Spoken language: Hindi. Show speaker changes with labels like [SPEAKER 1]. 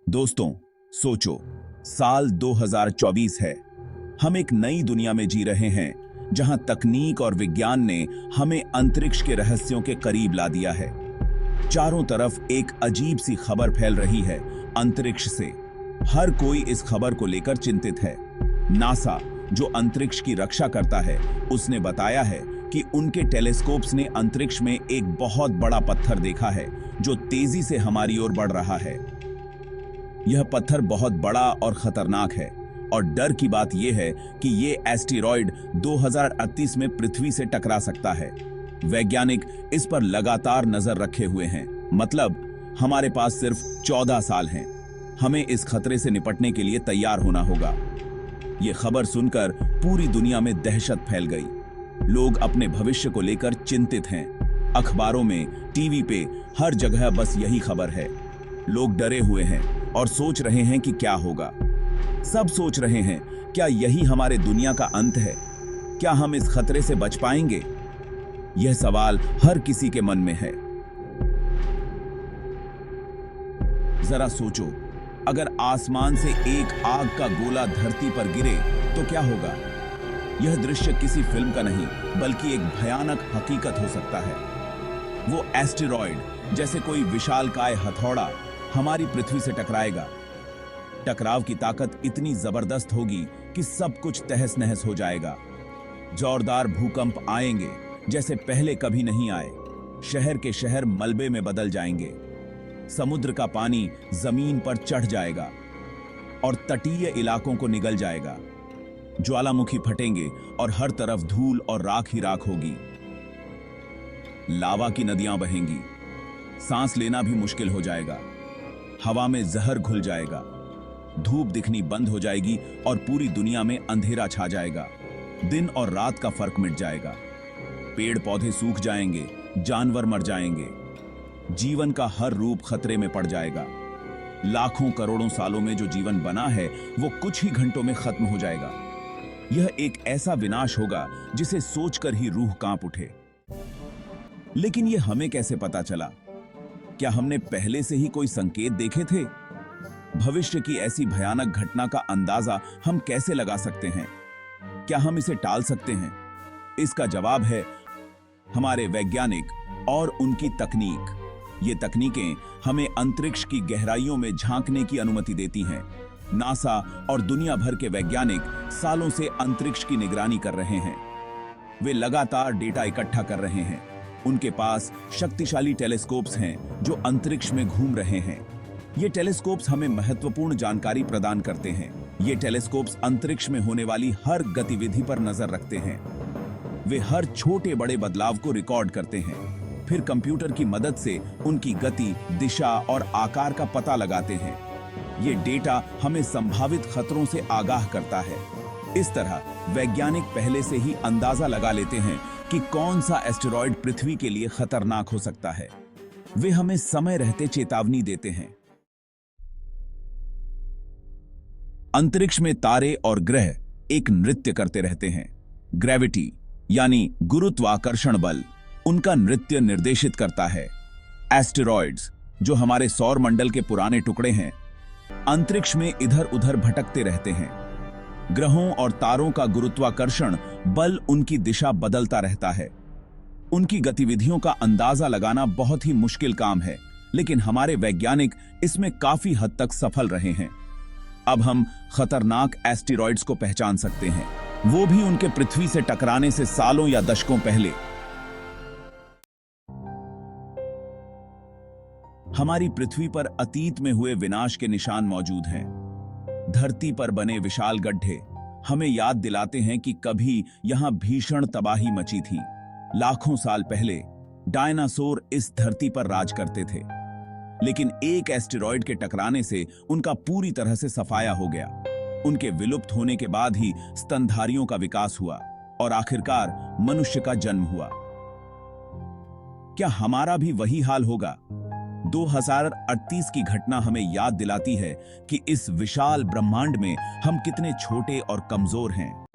[SPEAKER 1] दोस्तों, सोचो, साल 2024 है। हम एक नई दुनिया में जी रहे हैं जहां तकनीक और विज्ञान ने हमें अंतरिक्ष के रहस्यों के करीब ला दिया है। चारों तरफ एक अजीब सी खबर फैल रही है अंतरिक्ष से। हर कोई इस खबर को लेकर चिंतित है। नासा, जो अंतरिक्ष की रक्षा करता है, उसने बताया है कि उनके टेलीस्कोप्स ने अंतरिक्ष में एक बहुत बड़ा पत्थर देखा है जो तेजी से हमारी ओर बढ़ रहा है। यह पत्थर बहुत बड़ा और खतरनाक है और डर की बात यह है कि यह एस्टेरॉयड 2038 में पृथ्वी से टकरा सकता है। वैज्ञानिक इस पर लगातार नजर रखे हुए हैं। मतलब हमारे पास सिर्फ 14 साल हैं। हमें इस खतरे से निपटने के लिए तैयार होना होगा। यह खबर सुनकर पूरी दुनिया में दहशत फैल गई। लोग अपने भविष्य को लेकर चिंतित हैं। अखबारों में, टीवी पे, हर जगह बस यही खबर है। लोग डरे हुए हैं और सोच रहे हैं कि क्या होगा। सब सोच रहे हैं, क्या यही हमारे दुनिया का अंत है? क्या हम इस खतरे से बच पाएंगे? यह सवाल हर किसी के मन में है। जरा सोचो, अगर आसमान से एक आग का गोला धरती पर गिरे तो क्या होगा? यह दृश्य किसी फिल्म का नहीं, बल्कि एक भयानक हकीकत हो सकता है। वो एस्टेरॉयड, जैसे कोई विशालकाय हथौड़ा, हमारी पृथ्वी से टकराएगा। टकराव की ताकत इतनी जबरदस्त होगी कि सब कुछ तहस नहस हो जाएगा। जोरदार भूकंप आएंगे जैसे पहले कभी नहीं आए। शहर के शहर मलबे में बदल जाएंगे। समुद्र का पानी जमीन पर चढ़ जाएगा और तटीय इलाकों को निगल जाएगा। ज्वालामुखी फटेंगे और हर तरफ धूल और राख ही राख होगी। लावा की नदियां बहेंगी। सांस लेना भी मुश्किल हो जाएगा। हवा में जहर घुल जाएगा। धूप दिखनी बंद हो जाएगी और पूरी दुनिया में अंधेरा छा जाएगा। दिन और रात का फर्क मिट जाएगा। पेड़ पौधे सूख जाएंगे, जानवर मर जाएंगे। जीवन का हर रूप खतरे में पड़ जाएगा। लाखों करोड़ों सालों में जो जीवन बना है वो कुछ ही घंटों में खत्म हो जाएगा। यह एक ऐसा विनाश होगा जिसे सोचकर ही रूह कांप उठे। लेकिन यह हमें कैसे पता चला? क्या हमने पहले से ही कोई संकेत देखे थे? भविष्य की ऐसी भयानक घटना का अंदाजा हम कैसे लगा सकते हैं? क्या हम इसे टाल सकते हैं? इसका जवाब है हमारे वैज्ञानिक और उनकी तकनीक। ये तकनीकें हमें अंतरिक्ष की गहराइयों में झांकने की अनुमति देती हैं। नासा और दुनिया भर के वैज्ञानिक सालों से अंतरिक्ष की निगरानी कर रहे हैं। वे लगातार डेटा इकट्ठा कर रहे हैं। उनके पास शक्तिशाली टेलीस्कोप्स हैं जो अंतरिक्ष में घूम रहे हैं। ये टेलीस्कोप्स हमें महत्वपूर्ण जानकारी प्रदान करते हैं। ये टेलीस्कोप्स अंतरिक्ष में होने वाली हर गतिविधि पर नजर रखते हैं। वे हर छोटे बड़े बदलाव को रिकॉर्ड करते हैं। फिर कंप्यूटर की मदद से उनकी गति, दिशा और आकार का पता लगाते हैं। ये डेटा हमें संभावित खतरों से आगाह करता है। इस तरह वैज्ञानिक पहले से ही अंदाजा लगा लेते हैं कि कौन सा एस्टेरॉयड पृथ्वी के लिए खतरनाक हो सकता है। वे हमें समय रहते चेतावनी देते हैं। अंतरिक्ष में तारे और ग्रह एक नृत्य करते रहते हैं। ग्रेविटी यानी गुरुत्वाकर्षण बल उनका नृत्य निर्देशित करता है। एस्टेरॉयड्स, जो हमारे सौर मंडल के पुराने टुकड़े हैं, अंतरिक्ष में इधर उधर भटकते रहते हैं। ग्रहों और तारों का गुरुत्वाकर्षण बल उनकी दिशा बदलता रहता है। उनकी गतिविधियों का अंदाजा लगाना बहुत ही मुश्किल काम है, लेकिन हमारे वैज्ञानिक इसमें काफी हद तक सफल रहे हैं। अब हम खतरनाक एस्टेरॉयड्स को पहचान सकते हैं, वो भी उनके पृथ्वी से टकराने से सालों या दशकों पहले। हमारी पृथ्वी पर अतीत में हुए विनाश के निशान मौजूद हैं। धरती पर बने विशाल गड्ढे हमें याद दिलाते हैं कि कभी यहां भीषण तबाही मची थी। लाखों साल पहले डायनासोर इस धरती पर राज करते थे, लेकिन एक एस्टेरॉयड के टकराने से उनका पूरी तरह से सफाया हो गया। उनके विलुप्त होने के बाद ही स्तनधारियों का विकास हुआ और आखिरकार मनुष्य का जन्म हुआ। क्या हमारा भी वही हाल होगा? 2038 की घटना हमें याद दिलाती है कि इस विशाल ब्रह्मांड में हम कितने छोटे और कमजोर हैं।